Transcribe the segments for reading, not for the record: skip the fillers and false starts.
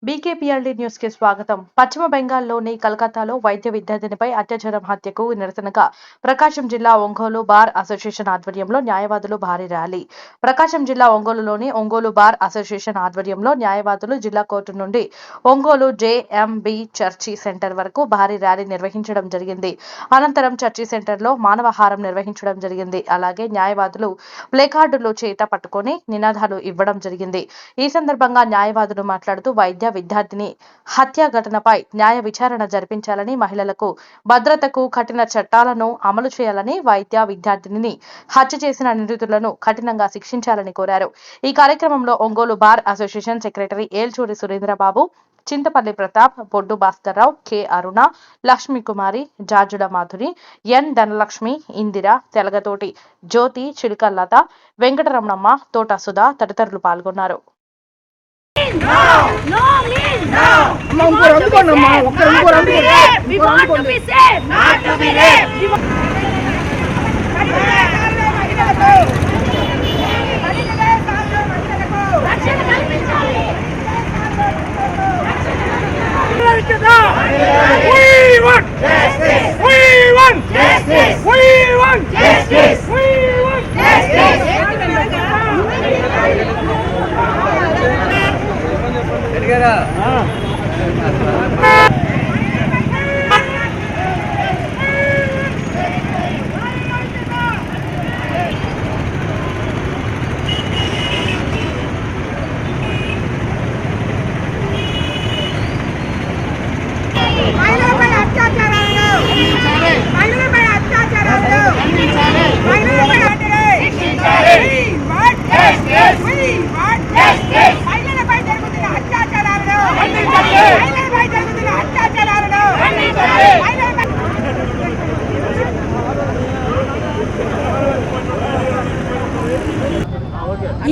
బీకేపీఎల్డీ news కి స్వాగతం. పశ్చిమ బెంగాల్లోని కలకత్తాలో వైద్య విద్యార్థినిపై అత్యాచారం హత్యకు నిరసనగా ప్రకాశం జిల్లా ఒంగోలు బార్ అసోసియేషన్ ఆధ్వర్యంలో న్యాయవాదులు భారీ ర్యాలీ. ప్రకాశం జిల్లా ఒంగోలులోని ఒంగోలు బార్ అసోసియేషన్ ఆధ్వర్యంలో న్యాయవాదులు జిల్లా కోర్టు నుండి ఒంగోలు జేఎంబీ చర్చి సెంటర్ వరకు భారీ ర్యాలీ నిర్వహించడం జరిగింది. అనంతరం చర్చి సెంటర్లో మానవహారం నిర్వహించడం జరిగింది. అలాగే న్యాయవాదులు ప్లేకార్డులు చేత పట్టుకొని నినాదాలు ఇవ్వడం జరిగింది. ఈ సందర్భంగా న్యాయవాదులు మాట్లాడుతూ వైద్య విద్యార్థిని హత్య ఘటనపై న్యాయ విచారణ జరిపించాలని, మహిళలకు భద్రతకు కఠిన చట్టాలను అమలు చేయాలని, వైద్య విద్యార్థిని హత్య చేసిన నిందితులను కఠినంగా శిక్షించాలని కోరారు. ఈ కార్యక్రమంలో Ongole bar association secretary Yelchuri Surendrababu, Chintapalli Pratap, Boddu Bhaskarrao, K Aruna, Lakshmikumari, Jajula Madhuri, N Dhanalakshmi, Indira, Telagathoti Jyothi, Chiluka Latha, Venkataramanamma, తోట సుధా తదితరులు పాల్గొన్నారు.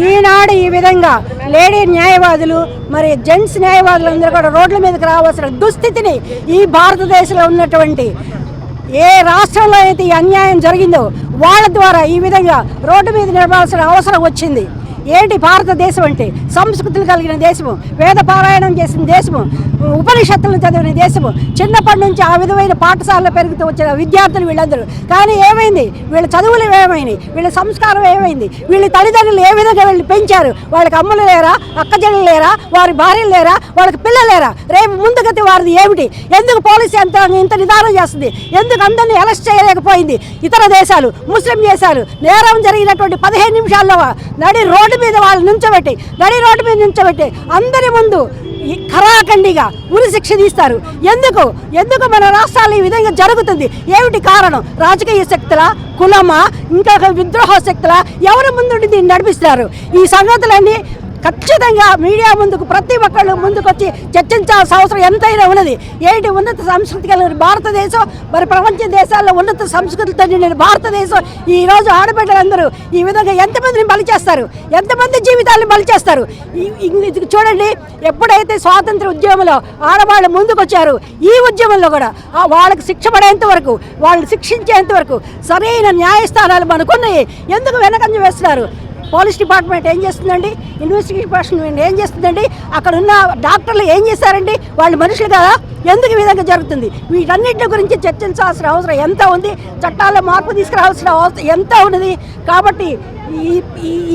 ఈనాడు ఈ విధంగా లేడీ న్యాయవాదులు మరి జెంట్స్ న్యాయవాదులందరూ కూడా రోడ్ల మీదకి రావాల్సిన దుస్థితిని ఈ భారతదేశంలో ఉన్నటువంటి ఏ రాష్ట్రంలో అయితే ఈ అన్యాయం జరిగిందో వాళ్ళ ద్వారా ఈ విధంగా రోడ్డు మీద నిలవాల్సిన అవసరం వచ్చింది. ఏంటి భారతదేశం అంటే? సంస్కృతులు కలిగిన దేశము, వేద పారాయణం చేసిన దేశము, ఉపనిషత్తులను చదివిన దేశము, చిన్నప్పటి నుంచి ఆ విధమైన పాఠశాలలో పెరుగుతూ వచ్చిన విద్యార్థులు వీళ్ళందరూ. కానీ ఏమైంది? వీళ్ళ చదువులు ఏమైంది? వీళ్ళ సంస్కారం ఏమైంది? వీళ్ళ తల్లిదండ్రులు ఏ విధంగా వీళ్ళు పెంచారు? వాళ్ళకి అమ్మలు లేరా? అక్కజనులు లేరా? వారి భార్యలు లేరా? వాళ్ళకి పిల్లలు లేరా? రేపు ముందుగతి వారిది ఏమిటి? ఎందుకు పోలీసు యంత్రాంగం ఇంత నిదానం చేస్తుంది? ఎందుకు అందరినీ అరెస్ట్ చేయలేకపోయింది? ఇతర దేశాలు, ముస్లిం దేశాలు నేరం జరిగినటువంటి 15 నిమిషాల్లో నడి రోడ్డు మీద వాళ్ళు నుంచోబెట్టి, నడి రోడ్డు మీద నుంచోబెట్టి అందరి ముందు ఖరాఖండిగా ఉరి శిక్ష తీస్తారు. ఎందుకు మన రాష్ట్రాల్లో ఈ విధంగా జరుగుతుంది? ఏమిటి కారణం? రాజకీయ శక్తుల, కులమా, ఇంకా విద్రోహ శక్తుల? ఎవరి ముందు దీన్ని నడిపిస్తారు? ఈ సంగతులన్నీ ఖచ్చితంగా మీడియా ముందుకు ప్రతి ఒక్కళ్ళు ముందుకొచ్చి చర్చించాల్సిన అవసరం ఎంతైనా ఉన్నది. ఏంటి ఉన్నత సంస్కృతి కలిగిన భారతదేశం, మరి ప్రపంచ దేశాల్లో ఉన్నత సంస్కృతితో నిండిన భారతదేశం ఈరోజు ఆడబిడ్డలందరూ ఈ విధంగా ఎంతమందిని బలి చేస్తారు? ఎంతమంది జీవితాలను బలి చేస్తారు? చూడండి, ఎప్పుడైతే స్వాతంత్ర ఉద్యమంలో ఆడవాళ్ళు ముందుకొచ్చారు, ఈ ఉద్యమంలో కూడా వాళ్ళకి శిక్ష పడేంత వరకు, వాళ్ళని శిక్షించేంత వరకు సరైన న్యాయస్థానాలు మనకున్నాయి. ఎందుకు వెనకంజ వేస్తున్నారు? పోలీస్ డిపార్ట్మెంట్ ఏం చేస్తుందండి? ఇన్వెస్టిగేషన్ ఏం చేస్తుందండి? అక్కడ ఉన్న డాక్టర్లు ఏం చేస్తారండి? వాళ్ళు మనుషులు కదా? ఎందుకు ఈ విధంగా జరుగుతుంది? వీటన్నిటి గురించి చర్చించాల్సిన అవసరం ఎంత ఉంది? చట్టాల్లో మార్పు తీసుకురావాల్సిన అవసరం ఎంత ఉన్నది? కాబట్టి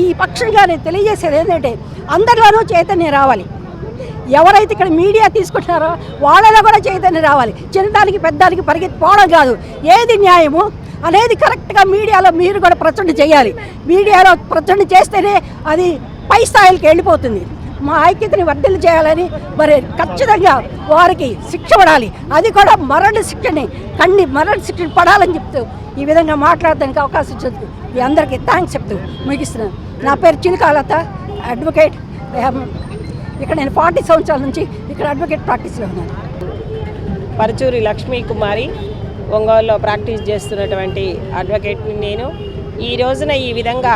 ఈ పక్షంగా నేను తెలియజేసేది ఏంటంటే, అందరిలోనూ చైతన్యం రావాలి. ఎవరైతే ఇక్కడ మీడియా తీసుకుంటున్నారో వాళ్ళలో కూడా చైతన్యం రావాలి. చిన్నదానికి పెద్దానికి పరిగెత్తిపోవడం కాదు. ఏది న్యాయము అనేది కరెక్ట్గా మీడియాలో మీరు కూడా ప్రచురణ చేయాలి. మీడియాలో ప్రచురణ చేస్తేనే అది పై స్థాయికి వెళ్ళిపోతుంది. మా ఐక్యతని వర్ధిల్లు చేయాలని మరి ఖచ్చితంగా వారికి శిక్ష పడాలి. అది కూడా మరణ శిక్ష పడాలని చెప్తూ ఈ విధంగా మాట్లాడడానికి అవకాశం ఇచ్చేందుకు మీ అందరికీ థ్యాంక్స్ చెప్తూ ముగిస్తున్నాను. నా పేరు చిలుకాలత, అడ్వకేట్. ఇక్కడ నేను 40 సంవత్సరాల నుంచి ఇక్కడ అడ్వకేట్ ప్రాక్టీస్లో ఉన్నాను. పరచూరి లక్ష్మీకుమారి, ఒంగోలులో ప్రాక్టీస్ చేస్తున్నటువంటి అడ్వకేట్ని నేను. ఈ రోజున ఈ విధంగా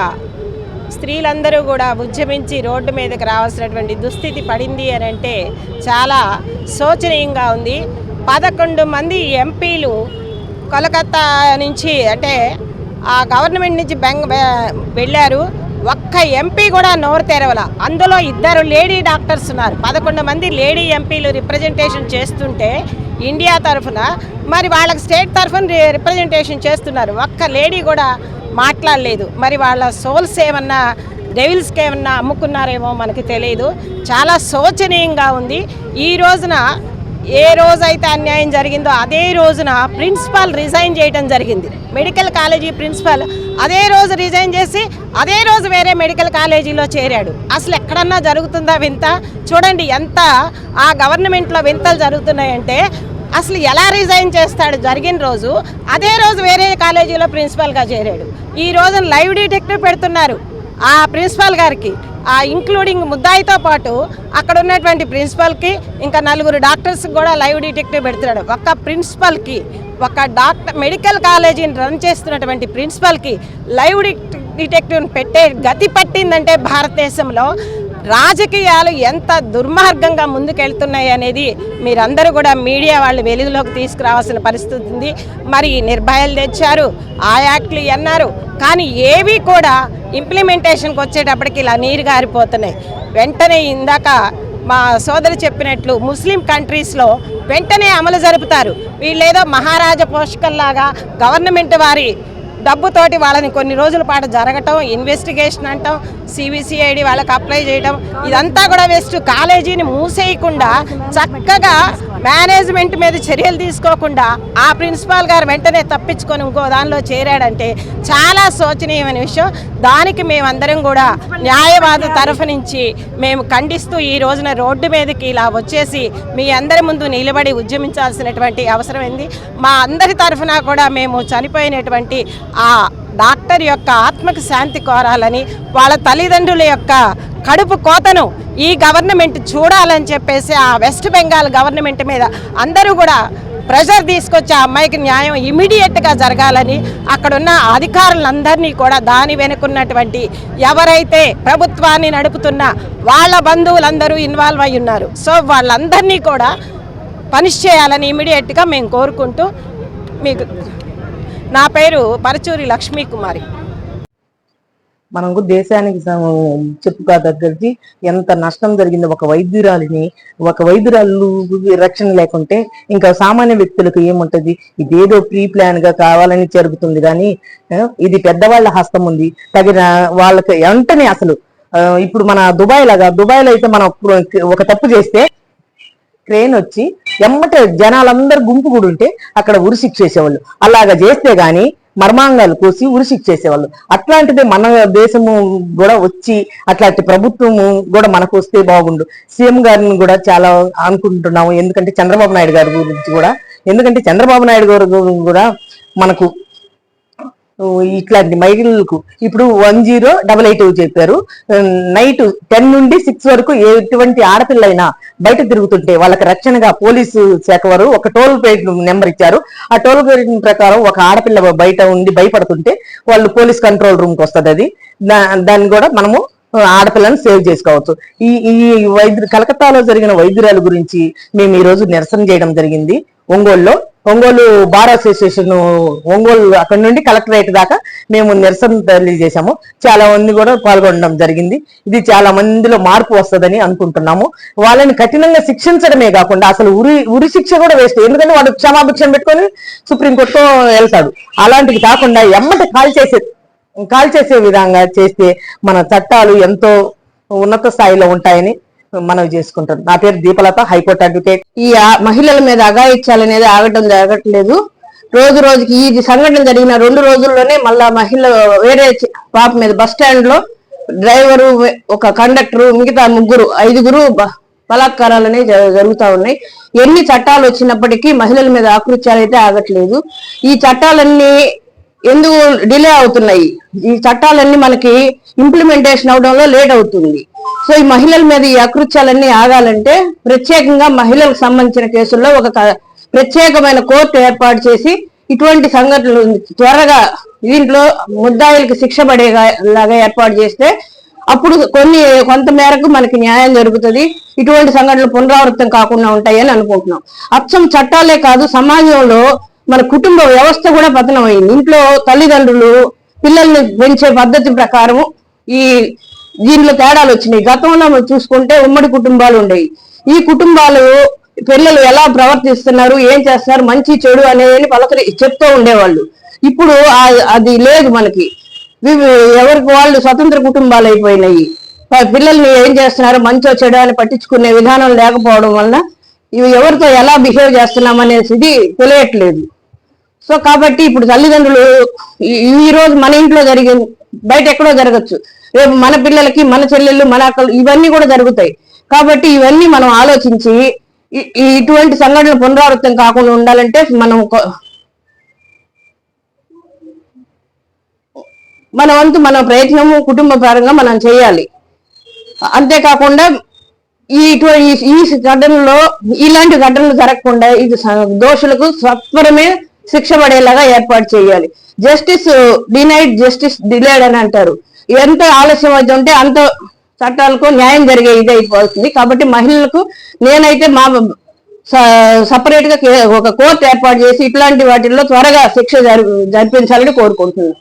స్త్రీలందరూ కూడా ఉద్యమించి రోడ్డు మీదకి రావాల్సినటువంటి దుస్థితి పడింది అని అంటే చాలా శోచనీయంగా ఉంది. 11 మంది ఎంపీలు కోలకత్తా నుంచి, అంటే ఆ గవర్నమెంట్ నుంచి వెళ్ళారు. ఒక్క ఎంపీ కూడా నోరు తెరవల. అందులో 2 లేడీ డాక్టర్స్ ఉన్నారు. 11 మంది లేడీ ఎంపీలు రిప్రజెంటేషన్ చేస్తుంటే ఇండియా తరఫున, మరి వాళ్ళకి స్టేట్ తరఫున రిప్రజెంటేషన్ చేస్తున్నారు. ఒక్క లేడీ కూడా మాట్లాడలేదు. మరి వాళ్ళ సోల్స్ ఏమన్నా డెవిల్స్కి ఏమన్నా అమ్ముకున్నారేమో మనకి తెలియదు. చాలా శోచనీయంగా ఉంది. ఈ రోజున ఏ రోజైతే అన్యాయం జరిగిందో అదే రోజున ప్రిన్సిపాల్ రిజైన్ చేయడం జరిగింది. మెడికల్ కాలేజీ ప్రిన్సిపాల్ అదే రోజు రిజైన్ చేసి అదే రోజు వేరే మెడికల్ కాలేజీలో చేరాడు. అసలు ఎక్కడన్నా జరుగుతుందా వింత? చూడండి ఎంత ఆ గవర్నమెంట్లో వింతలు జరుగుతున్నాయంటే అసలు ఎలా రిజైన్ చేస్తాడు? జరిగిన రోజు అదే రోజు వేరే కాలేజీలో ప్రిన్సిపాల్గా చేరాడు. ఈ రోజున లైవ్ డిటెక్టివ్ పెడుతున్నారు ఆ ప్రిన్సిపాల్ గారికి, ఇంక్లూడింగ్ ముద్దాయితో పాటు అక్కడ ఉన్నటువంటి ప్రిన్సిపల్కి ఇంకా 4 డాక్టర్స్కి కూడా లైవ్ డిటెక్టివ్ పెడుతున్నాడు. ఒక ప్రిన్సిపల్కి, ఒక మెడికల్ కాలేజీని రన్ చేస్తున్నటువంటి ప్రిన్సిపల్కి లైవ్ డిటెక్టివ్ని పెట్టే గతి పట్టిందంటే భారతదేశంలో రాజకీయాలు ఎంత దుర్మార్గంగా ముందుకెళ్తున్నాయి అనేది మీరందరూ కూడా మీడియా వాళ్ళు వెలుగులోకి తీసుకురావాల్సిన పరిస్థితి ఉంది. మరి నిర్భయాలు తెచ్చారు, ఆ యాక్ట్లు అన్నారు, కానీ ఏవి కూడా ఇంప్లిమెంటేషన్కి వచ్చేటప్పటికి ఇలా నీరు గారిపోతున్నాయి. వెంటనే ఇందాక మా సోదరు చెప్పినట్లు ముస్లిం కంట్రీస్లో వెంటనే అమలు జరుపుతారు. వీళ్ళేదో మహారాజా పోషకల్లాగా గవర్నమెంట్ వారి డబ్బుతోటి వాళ్ళని కొన్ని రోజుల పాటు జరగటం, ఇన్వెస్టిగేషన్ అంటాం, సిబిసిఐడి వాళ్ళకి అప్లై చేయడం, ఇదంతా కూడా వేస్ట్. కాలేజీని మూసేయకుండా చక్కగా మేనేజ్మెంట్ మీద చర్యలు తీసుకోకుండా ఆ ప్రిన్సిపాల్ గారు వెంటనే తప్పించుకొని ఇంకో దానిలో చేరాడంటే చాలా శోచనీయమైన విషయం. దానికి మేమందరం కూడా న్యాయవాద తరఫు నుంచి మేము ఖండిస్తూ ఈ రోజున రోడ్డు మీదకి ఇలా వచ్చేసి మీ అందరి ముందు నిలబడి ఉద్యమించాల్సినటువంటి అవసరం ఉంది. మా అందరి తరఫున కూడా మేము చనిపోయినటువంటి ఆ డాక్టర్ యొక్క ఆత్మకు శాంతి కోరాలని, వాళ్ళ తల్లిదండ్రుల యొక్క కడుపు కోతను ఈ గవర్నమెంట్ చూడాలని చెప్పేసి ఆ వెస్ట్ బెంగాల్ గవర్నమెంట్ మీద అందరూ కూడా ప్రెషర్ తీసుకొచ్చి ఆ అమ్మాయికి న్యాయం ఇమీడియట్గా జరగాలని, అక్కడున్న అధికారులందరినీ కూడా దాని వెనుకున్నటువంటి ఎవరైతే ప్రభుత్వాన్ని నడుపుతున్న వాళ్ళ బంధువులందరూ ఇన్వాల్వ్ అయి ఉన్నారు. సో వాళ్ళందరినీ కూడా పనిష్ చేయాలని ఇమీడియట్గా మేము కోరుకుంటూ, మీకు నా పేరు పరచూరి లక్ష్మీ కుమారి. మనకు దేశానికి చెప్పుకోదగ్గరికి ఎంత నష్టం జరిగింది. ఒక వైద్యురాలు రక్షణ లేకుంటే ఇంకా సామాన్య వ్యక్తులకు ఏముంటది? ఇదేదో ప్రీ ప్లాన్ గా కావాలని జరుగుతుంది, కానీ ఇది పెద్దవాళ్ల హస్తం ఉంది. తగిన వాళ్ళకి వెంటనే అసలు ఇప్పుడు మన దుబాయ్లో అయితే మనం ఒక తప్పు చేస్తే క్రేన్ వచ్చి ఎమ్మటే జనాలందరూ గుంపు కూడా ఉంటే అక్కడ ఉరిశిక్ష చేసేవాళ్ళు. అలాగా చేస్తే గాని మర్మాంగాలు కోసి ఉరిశిక్ష చేసేవాళ్ళు. అట్లాంటిదే మన దేశము కూడా వచ్చి అట్లాంటి ప్రభుత్వము కూడా మనకు వస్తే బాగుండు. సీఎం గారిని కూడా చాలా అనుకుంటున్నాము. ఎందుకంటే చంద్రబాబు నాయుడు గారి గురించి కూడా, ఎందుకంటే చంద్రబాబు నాయుడు గారు కూడా మనకు ఇట్లాంటి మహిళలకు ఇప్పుడు 1088 చెప్పారు. నైట్ 10 నుండి 6 వరకు ఎటువంటి ఆడపిల్లైనా బయట తిరుగుతుంటే వాళ్ళకి రక్షణగా పోలీసు శాఖ వారు ఒక టోల్ గేట్ నెంబర్ ఇచ్చారు. ఆ టోల్ గేట్ ప్రకారం ఒక ఆడపిల్ల బయట ఉండి భయపడుతుంటే వాళ్ళు పోలీస్ కంట్రోల్ రూమ్ కి వస్తుంది. అది దాన్ని కూడా మనము ఆడపిల్లని సేవ్ చేసుకోవచ్చు. ఈ కలకత్తాలో జరిగిన వైద్యురాల గురించి మేము ఈ రోజు నిరసన చేయడం జరిగింది. ఒంగోలు బార్ అసోసియేషన్ ఒంగోలు అక్కడి నుండి కలెక్టరేట్ దాకా మేము నిరసన తెలియజేశాము. చాలా మంది కూడా పాల్గొనడం జరిగింది. ఇది చాలా మందిలో మార్పు వస్తుందని అనుకుంటున్నాము. వాళ్ళని కఠినంగా శిక్షించడమే కాకుండా అసలు ఉరి శిక్ష కూడా వేస్ట్. ఎందుకంటే వాడు క్షమాభిక్షం పెట్టుకొని సుప్రీంకోర్టుతో వెళ్తాడు. అలాంటివి కాకుండా ఎమ్మటి కాల్ చేసే విధంగా చేస్తే మన చట్టాలు ఎంతో ఉన్నత స్థాయిలో ఉంటాయని మనవి చేసుకుంటారు. నా పేరు దీపలత, హైకోర్టు అడ్వకేట్. ఈ మహిళల మీద అఘాయిత్యాలు ఆగటం జరగట్లేదు. రోజు రోజుకి ఈ సంఘటన జరిగిన 2 రోజుల్లోనే మళ్ళా మహిళ వేరే పాప మీద బస్ స్టాండ్ లో డ్రైవరు, ఒక కండక్టర్, మిగతా 5గురు బలాత్కారాలనే జరుగుతా ఉన్నాయి. ఎన్ని చట్టాలు వచ్చినప్పటికీ మహిళల మీద ఆకృత్యాలు అయితే ఆగట్లేదు. ఈ చట్టాలన్నీ ఎందుకు డిలే అవుతున్నాయి? ఈ చట్టాలన్నీ మనకి ఇంప్లిమెంటేషన్ అవడంలో లేట్ అవుతుంది. సో ఈ మహిళల మీద ఈ అకృత్యాలన్నీ ఆగాలంటే ప్రత్యేకంగా మహిళలకు సంబంధించిన కేసుల్లో ఒక ప్రత్యేకమైన కోర్టు ఏర్పాటు చేసి ఇటువంటి సంఘటనలు త్వరగా దీంట్లో ముద్దాయిలకి శిక్ష పడేలాగా ఏర్పాటు చేస్తే అప్పుడు కొంత మేరకు మనకి న్యాయం జరుగుతుంది. ఇటువంటి సంఘటనలు పునరావృతం కాకుండా ఉంటాయని అనుకుంటున్నాం. అచ్చం చట్టాలే కాదు, సమాజంలో మన కుటుంబ వ్యవస్థ కూడా పతనం అయింది. ఇంట్లో తల్లిదండ్రులు పిల్లల్ని పెంచే పద్ధతి ప్రకారం ఈ దీనిలో తేడాలు వచ్చినాయి. గతంలో మనం చూసుకుంటే ఉమ్మడి కుటుంబాలు ఉండేవి. ఈ కుటుంబాలు పిల్లలు ఎలా ప్రవర్తిస్తున్నారు, ఏం చేస్తున్నారు, మంచి చెడు అనేది చెప్తూ ఉండేవాళ్ళు. ఇప్పుడు అది లేదు మనకి. ఎవరికి వాళ్ళు స్వతంత్ర కుటుంబాలు అయిపోయినాయి. పిల్లల్ని ఏం చేస్తున్నారు, మంచో చెడు అని పట్టించుకునే విధానం లేకపోవడం వలన ఇవి ఎవరితో ఎలా బిహేవ్ చేస్తున్నాం అనేది తెలియట్లేదు. సో కాబట్టి ఇప్పుడు తల్లిదండ్రులు ఈ రోజు మన ఇంట్లో జరిగింది బయట ఎక్కడో జరగచ్చు, రేపు మన పిల్లలకి, మన చెల్లెళ్ళు, మన అక్కలు ఇవన్నీ కూడా జరుగుతాయి. కాబట్టి ఇవన్నీ మనం ఆలోచించి ఇటువంటి సంఘటనలు పునరావృతం కాకుండా ఉండాలంటే మన వంతు మన ప్రయత్నము కుటుంబ పరంగా మనం చేయాలి. అంతేకాకుండా ఈ ఘటనలో ఇలాంటి ఘటనలు జరగకుండా ఇది దోషులకు సత్వరమే శిక్ష పడేలాగా ఏర్పాటు చేయాలి. జస్టిస్ డినైడ్ జస్టిస్ డిలేడ్ అని అంటారు. ఎంత ఆలస్యం అవుతుంటే అంత చట్టాలకు న్యాయం జరిగే ఇది అయిపోతుంది. కాబట్టి మహిళలకు నేనైతే సపరేట్ గా ఒక కోర్టు ఏర్పాటు చేసి ఇట్లాంటి వాటిల్లో త్వరగా శిక్ష జరిపించాలని కోరుకుంటున్నాను.